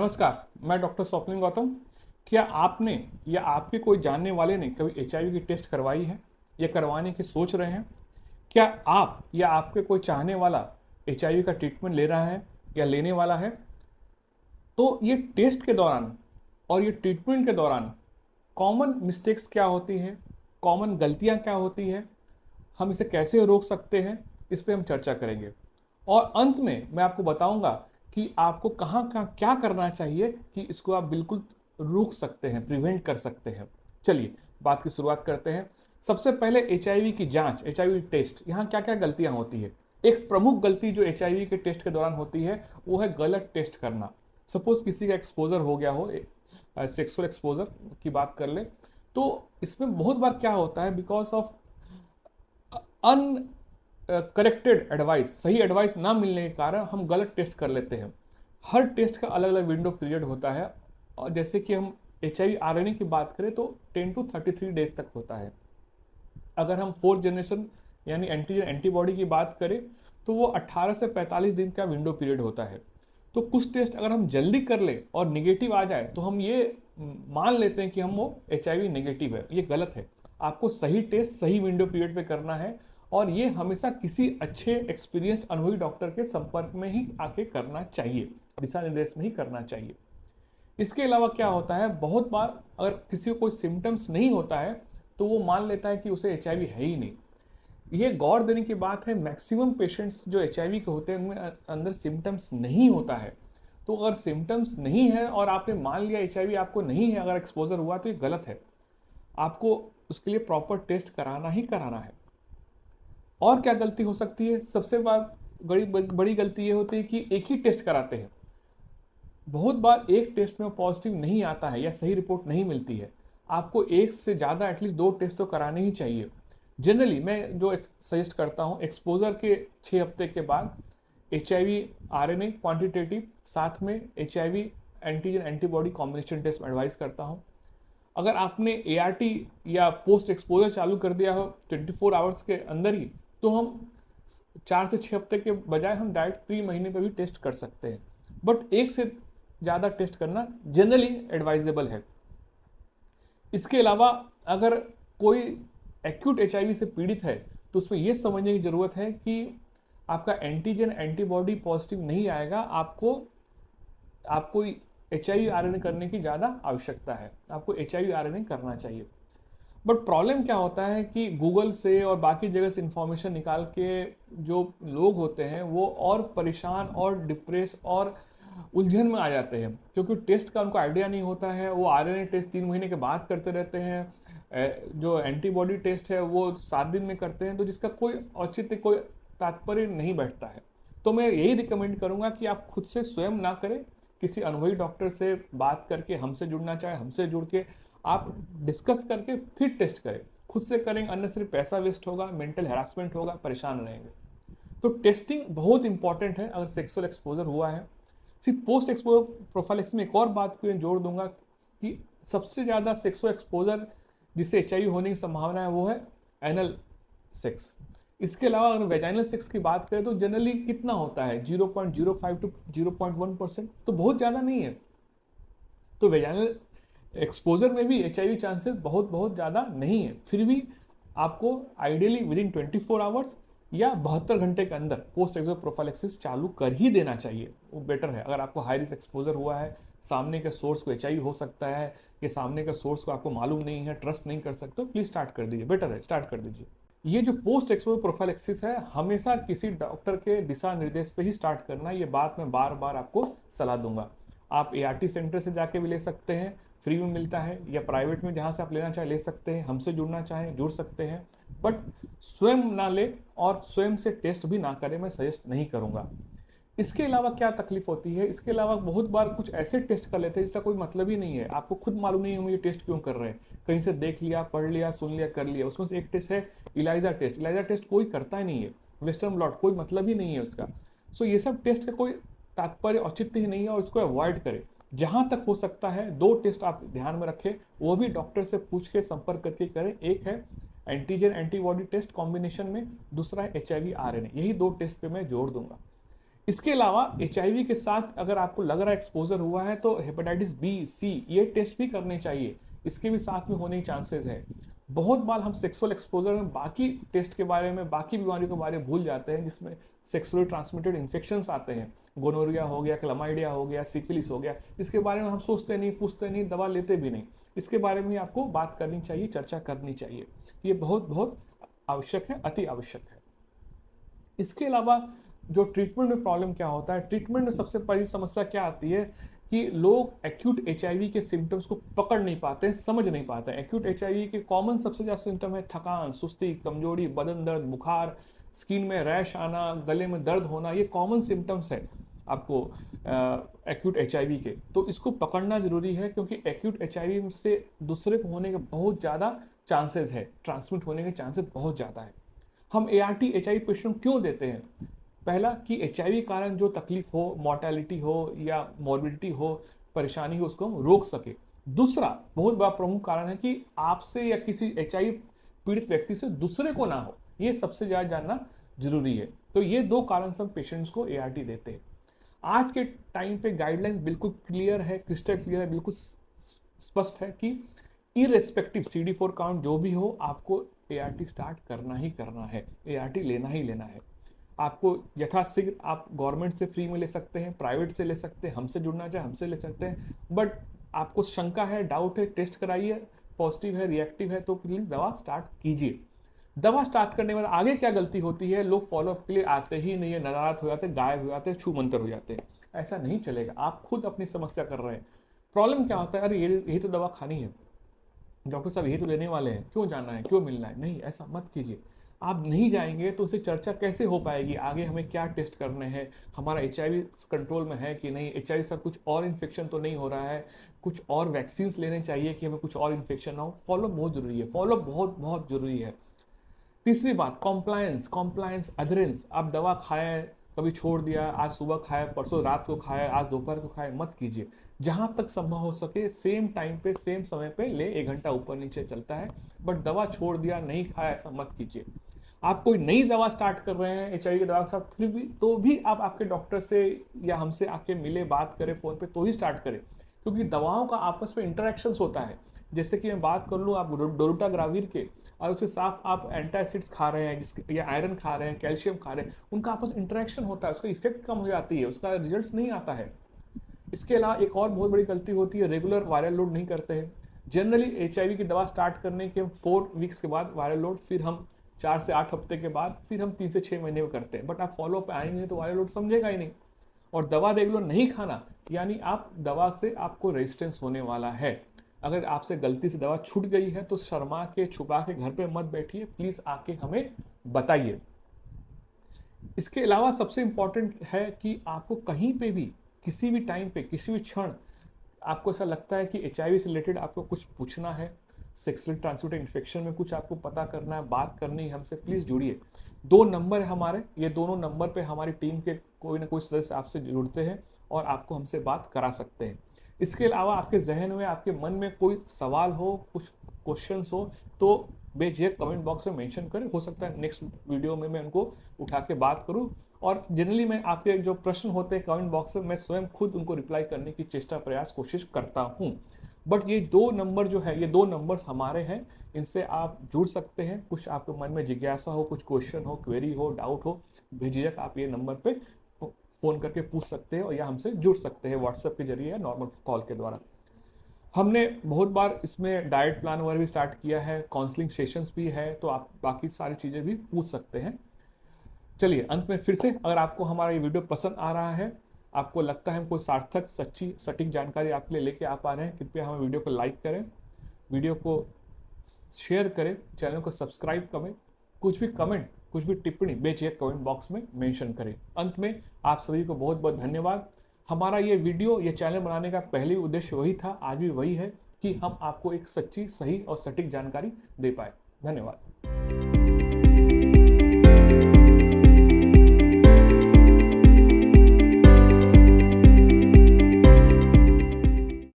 नमस्कार, मैं डॉक्टर स्वप्निल गौतम। क्या आपने या आपके कोई जानने वाले ने कभी एचआईवी की टेस्ट करवाई है या करवाने की सोच रहे हैं? क्या आप या आपके कोई चाहने वाला एचआईवी का ट्रीटमेंट ले रहा है या लेने वाला है? तो ये टेस्ट के दौरान और ये ट्रीटमेंट के दौरान कॉमन मिस्टेक्स क्या होती हैं, कॉमन गलतियां क्या होती हैं, हम इसे कैसे रोक सकते हैं, इस पे हम चर्चा करेंगे। और अंत में मैं आपको बताऊंगा कि आपको कहाँ कहाँ क्या करना चाहिए कि इसको आप बिल्कुल रोक सकते हैं, प्रिवेंट कर सकते हैं। चलिए बात की शुरुआत करते हैं। सबसे पहले एचआईवी की जांच, एचआईवी टेस्ट, यहाँ क्या क्या गलतियां होती है। एक प्रमुख गलती जो एचआईवी के टेस्ट के दौरान होती है वो है गलत टेस्ट करना। सपोज किसी का एक्सपोजर हो गया हो, सेक्सुअल एक्सपोजर की बात कर ले, तो इसमें बहुत बार क्या होता है, because of an corrected advice, सही एडवाइस ना मिलने के कारण हम गलत टेस्ट कर लेते हैं। हर टेस्ट का अलग अलग विंडो पीरियड होता है, और जैसे कि हम एच आई आर की बात करें तो 10 to 33 डेज तक होता है। अगर हम फोर्थ जनरेशन यानी एंटीजन एंटीबॉडी की बात करें तो वो 18 से 45 दिन का विंडो पीरियड होता है। तो कुछ टेस्ट अगर हम जल्दी कर ले और निगेटिव आ जाए तो हम ये मान लेते हैं कि हम वो एचआईवी नेगेटिव है। ये गलत है। आपको सही टेस्ट सही विंडो पीरियड पे करना है, और ये हमेशा किसी अच्छे एक्सपीरियंस्ड अनुभवी डॉक्टर के संपर्क में ही आके करना चाहिए, दिशा निर्देश में ही करना चाहिए। इसके अलावा क्या होता है, बहुत बार अगर किसी को कोई सिम्टम्स नहीं होता है तो वो मान लेता है कि उसे एचआईवी है ही नहीं। ये गौर देने की बात है, मैक्सिमम पेशेंट्स जो एचआईवी के होते हैं उनमें अंदर सिम्टम्स नहीं होता है। तो अगर सिम्टम्स नहीं है और आपने मान लिया एचआईवी आपको नहीं है, अगर एक्सपोजर हुआ तो ये गलत है। आपको उसके लिए प्रॉपर टेस्ट कराना ही कराना है। और क्या गलती हो सकती है, सबसे बड़ी बड़ी गलती ये होती है कि एक ही टेस्ट कराते हैं। बहुत बार एक टेस्ट में पॉजिटिव नहीं आता है या सही रिपोर्ट नहीं मिलती है। आपको एक से ज़्यादा एटलीस्ट 2 टेस्ट तो कराने ही चाहिए। जनरली मैं जो सजेस्ट करता हूँ, एक्सपोजर के 6 हफ्ते के बाद H I V R N A quantitative, साथ में H I V antigen antibody combination test में एडवाइस करता हूँ। अगर आपने ए आर टी या पोस्ट एक्सपोजर चालू कर दिया हो 24 आवर्स के अंदर ही, तो हम 4 से 6 हफ्ते के बजाय हम डायरेक्ट 3 महीने पे भी टेस्ट कर सकते हैं। बट एक से ज़्यादा टेस्ट करना जनरली एडवाइजेबल है। इसके अलावा अगर कोई एक्यूट एचआईवी से पीड़ित है तो उसमें यह समझने की ज़रूरत है कि आपका एंटीजन एंटीबॉडी पॉजिटिव नहीं आएगा, आपको एचआईवी आरएनए करने की ज़्यादा आवश्यकता है, आपको एचआईवी आरएनए करना चाहिए। बट प्रॉब्लम क्या होता है कि गूगल से और बाकी जगह से इंफॉर्मेशन निकाल के जो लोग होते हैं वो और परेशान और डिप्रेस और उलझन में आ जाते हैं, क्योंकि टेस्ट का उनको आइडिया नहीं होता है। वो आरएनए टेस्ट 3 महीने के बाद करते रहते हैं, जो एंटीबॉडी टेस्ट है वो 7 दिन में करते हैं, तो जिसका कोई औचित्य, कोई तात्पर्य नहीं बैठता है। तो मैं यही रिकमेंड करूंगा कि आप खुद से स्वयं ना करें, किसी अनुभवी डॉक्टर से बात करके, हमसे जुड़ना चाहे हमसे जुड़ के आप डिस्कस करके फिर टेस्ट करें। खुद से करेंगे अननेसेसरी पैसा वेस्ट होगा, मेंटल हैरासमेंट होगा, परेशान रहेंगे। तो टेस्टिंग बहुत इंपॉर्टेंट है अगर सेक्सुअल एक्सपोजर हुआ है। सिर्फ पोस्ट एक्सपोजर प्रोफाइलेक्सिस में एक और बात को जोड़ दूंगा कि सबसे ज़्यादा सेक्सुअल एक्सपोजर जिससे एचआईवी होने की संभावना है वो है एनल सेक्स। इसके अलावा अगर वेजाइनल सेक्स की बात करें तो जनरली कितना होता है, 0.05 to 0.1%, तो बहुत ज़्यादा नहीं है। तो वेजाइनल एक्सपोजर में भी एचआईवी चांसेस बहुत बहुत ज़्यादा नहीं है। फिर भी आपको आइडियली विदिन 24 आवर्स या 72 घंटे के अंदर पोस्ट एक्सपोजर प्रोफाइलेक्सिस चालू कर ही देना चाहिए, वो बेटर है। अगर आपको हाई रिस्क एक्सपोजर हुआ है, सामने के सोर्स को एचआईवी हो सकता है, कि सामने का सोर्स को आपको मालूम नहीं है, ट्रस्ट नहीं कर सकते, प्लीज स्टार्ट कर दीजिए, बेटर है, स्टार्ट कर दीजिए। ये जो पोस्ट एक्सपोजर प्रोफाइलेक्सिस है हमेशा किसी डॉक्टर के दिशा निर्देश पे ही स्टार्ट करना है। ये बात मैं बार बार आपको सलाह दूंगा। आप एआरटी सेंटर से जाके भी ले सकते हैं, फ्री में मिलता है, या प्राइवेट में जहाँ से आप लेना चाहे ले सकते हैं, हमसे जुड़ना चाहें जुड़ सकते हैं। बट स्वयं ना ले और स्वयं से टेस्ट भी ना करें, मैं सजेस्ट नहीं करूँगा। इसके अलावा क्या तकलीफ होती है, इसके अलावा बहुत बार कुछ ऐसे टेस्ट कर लेते हैं जिसका कोई मतलब ही नहीं है, आपको खुद मालूम नहीं है हम ये टेस्ट क्यों कर रहे हैं। कहीं से देख लिया, पढ़ लिया, सुन लिया, कर लिया। उसमें से एक टेस्ट है इलाइजा टेस्ट। इलाइजा टेस्ट कोई करता ही नहीं है, वेस्टर्न ब्लॉट, कोई मतलब ही नहीं है उसका। सो ये सब टेस्ट का कोई तात्पर्य औचित्य ही नहीं है, और इसको अवॉइड करें। जहां तक हो सकता है 2 टेस्ट आप ध्यान में रखें, वो भी डॉक्टर से पूछ के संपर्क करके करें। एक है एंटीजन एंटीबॉडी टेस्ट कॉम्बिनेशन में, दूसरा है एचआईवी आरएनए। यही 2 टेस्ट पे मैं जोड़ दूंगा। इसके अलावा HIV के साथ अगर आपको लग रहा है एक्सपोजर हुआ है तो हेपेटाइटिस बी, सी ये टेस्ट भी करने चाहिए, इसके भी साथ में होने के चांसेस है। बहुत बार हम सेक्सुअल एक्सपोजर में बाकी टेस्ट के बारे में, बाकी बीमारियों के बारे में भूल जाते हैं, जिसमें सेक्सुअली ट्रांसमिटेड इन्फेक्शंस आते हैं, गोनोरिया हो गया, क्लमाइडिया हो गया, सिफिलिस हो गया, इसके बारे में हम सोचते नहीं, पूछते नहीं, दवा लेते भी नहीं। इसके बारे में आपको बात करनी चाहिए, चर्चा करनी चाहिए, ये बहुत बहुत आवश्यक है, अति आवश्यक है। इसके अलावा जो ट्रीटमेंट में प्रॉब्लम क्या होता है, ट्रीटमेंट में सबसे बड़ी समस्या क्या आती है कि लोग एक्यूट HIV के सिम्टम्स को पकड़ नहीं पाते हैं, समझ नहीं पाते हैं। एक्यूट HIV के कॉमन सबसे ज़्यादा सिम्टम है थकान, सुस्ती, कमजोरी, बदन दर्द, बुखार, स्किन में रैश आना, गले में दर्द होना, ये कॉमन सिम्टम्स है आपको एक्यूट HIV के। तो इसको पकड़ना जरूरी है, क्योंकि एक्यूट HIV से दूसरे को होने के बहुत ज़्यादा चांसेस है, ट्रांसमिट होने के चांसेस बहुत ज़्यादा है। हम ART HIV पेशेंट क्यों देते हैं? पहला कि HIV कारण जो तकलीफ हो, मोर्टेलिटी हो या मॉर्बिडिटी हो, परेशानी हो, उसको हम रोक सके। दूसरा बहुत बड़ा प्रमुख कारण है कि आपसे या किसी HIV पीड़ित व्यक्ति से दूसरे को ना हो, ये सबसे ज़्यादा जानना जरूरी है। तो ये दो कारण से हम पेशेंट्स को ART देते हैं। आज के टाइम पे गाइडलाइंस बिल्कुल क्लियर है, क्रिस्टल क्लियर है, बिल्कुल स्पष्ट है कि इरेस्पेक्टिव CD4 काउंट जो भी हो, आपको ART स्टार्ट करना ही करना है, ART लेना ही लेना है। आपको यथाशीघ्र आप गवर्नमेंट से फ्री में ले सकते हैं, प्राइवेट से ले सकते हैं, हमसे जुड़ना चाहे हमसे ले सकते हैं। बट आपको शंका है, डाउट है, टेस्ट कराइए, पॉजिटिव है, रिएक्टिव है तो प्लीज़ दवा स्टार्ट कीजिए। दवा स्टार्ट करने वाले आगे क्या गलती होती है, लोग फॉलोअप के लिए आते ही नहीं है, नाराज हो जाते हैं, गायब हो जाते हैं, छू मंतर हो जाते हैं। ऐसा नहीं चलेगा, आप खुद अपनी समस्या कर रहे हैं। प्रॉब्लम क्या होता है, अरे यही तो दवा खानी है, डॉक्टर साहब यही तो देने वाले हैं, क्यों जाना है, क्यों मिलना है। नहीं, ऐसा मत कीजिए। आप नहीं जाएंगे तो उससे चर्चा कैसे हो पाएगी, आगे हमें क्या टेस्ट करने हैं, हमारा HIV कंट्रोल में है कि नहीं, HIV सर कुछ और इन्फेक्शन तो नहीं हो रहा है, कुछ और वैक्सीन लेने चाहिए कि हमें कुछ और इन्फेक्शन ना हो। फॉलोअप बहुत जरूरी है, फॉलोअप बहुत बहुत जरूरी है। तीसरी बात, कॉम्प्लायंस अधरेंस। आप दवा खाएं, कभी छोड़ दिया, आज सुबह खाए, परसों रात को खाए, आज दोपहर को खाए, मत कीजिए। जहां तक संभव हो सके सेम टाइम पे, सेम समय पे ले, 1 घंटा ऊपर नीचे चलता है, बट दवा छोड़ दिया, नहीं खाया, ऐसा मत कीजिए। आप कोई नई दवा स्टार्ट कर रहे हैं HIV की दवा के साथ, फिर भी तो भी आप आपके डॉक्टर से या हमसे आके मिले, बात करें फोन पे, तो ही स्टार्ट करें। क्योंकि दवाओं का आपस में इंटरेक्शंस होता है। जैसे कि मैं बात कर लूँ आप डोलोटाग्राविर के, और उसके साथ आप एंटासिड्स खा रहे हैं, जिसके या आयरन खा रहे हैं, कैल्शियम खा रहे हैं, उनका आपस में इंटरेक्शन होता है, उसका इफेक्ट कम हो जाती है, उसका रिजल्ट नहीं आता है। इसके अलावा एक और बहुत बड़ी गलती होती है, रेगुलर वायरल लोड नहीं करते हैं। जनरली HIV की दवा स्टार्ट करने के 4 वीक्स के बाद वायरल लोड, फिर हम 4 से 8 हफ्ते के बाद, फिर हम 3 से 6 महीने में करते हैं। बट आप फॉलो पे आएंगे तो वायरल लोड समझेगा ही नहीं। और दवा रेगुलर नहीं खाना यानी आप दवा से आपको रेजिस्टेंस होने वाला है। अगर आपसे गलती से दवा छूट गई है तो शर्मा के, छुपा के घर पे मत बैठिए, प्लीज आके हमें बताइए। इसके अलावा सबसे इंपॉर्टेंट है कि आपको कहीं पे भी, किसी भी टाइम पे, किसी भी क्षण आपको ऐसा लगता है कि HIV से रिलेटेड आपको कुछ पूछना है, सेक्सुअली ट्रांसमिटेड इन्फेक्शन में कुछ आपको पता करना है, बात करनी है, हमसे प्लीज जुड़िए। 2 नंबर है हमारे, ये दोनों नंबर पे हमारी टीम के कोई ना कोई सदस्य आपसे जुड़ते हैं और आपको हमसे बात करा सकते हैं। इसके अलावा आपके जहन में, आपके मन में कोई सवाल हो, कुछ क्वेश्चंस हो, तो बेझिझक कमेंट बॉक्स में मेंशन करें। हो सकता है नेक्स्ट वीडियो में मैं उनको उठा के बात करूं। और जनरली मैं आपके जो प्रश्न होते हैं कमेंट बॉक्स में, मैं स्वयं खुद उनको रिप्लाई करने की चेष्टा, प्रयास, कोशिश करता हूं। बट ये 2 नंबर जो है, ये 2 नंबर्स हमारे हैं, इनसे आप जुड़ सकते हैं। कुछ आपके मन में जिज्ञासा हो, कुछ क्वेश्चन हो, क्वेरी हो, डाउट हो, बेझिझक आप ये नंबर पे फोन करके पूछ सकते हैं, और या हमसे जुड़ सकते हैं व्हाट्सएप के जरिए या नॉर्मल कॉल के द्वारा। हमने बहुत बार इसमें डाइट प्लान वगैरह भी स्टार्ट किया है, काउंसलिंग सेशंस भी है, तो आप बाकी सारी चीज़ें भी पूछ सकते हैं। चलिए अंत में फिर से, अगर आपको हमारा ये वीडियो पसंद आ रहा है, आपको लगता है हम कोई सार्थक, सच्ची, सटीक जानकारी आपके लिए लेके आ पा रहे हैं, कृपया हमें वीडियो को लाइक करें, वीडियो को शेयर करें, चैनल को सब्सक्राइब करें, कुछ भी कमेंट, कुछ भी टिप्पणी बेझिझक कमेंट बॉक्स में मेंशन करें। अंत में आप सभी को बहुत बहुत धन्यवाद। हमारा ये वीडियो, ये चैनल बनाने का पहले उद्देश्य वही था, आज भी वही है कि हम आपको एक सच्ची, सही और सटीक जानकारी दे पाए। धन्यवाद।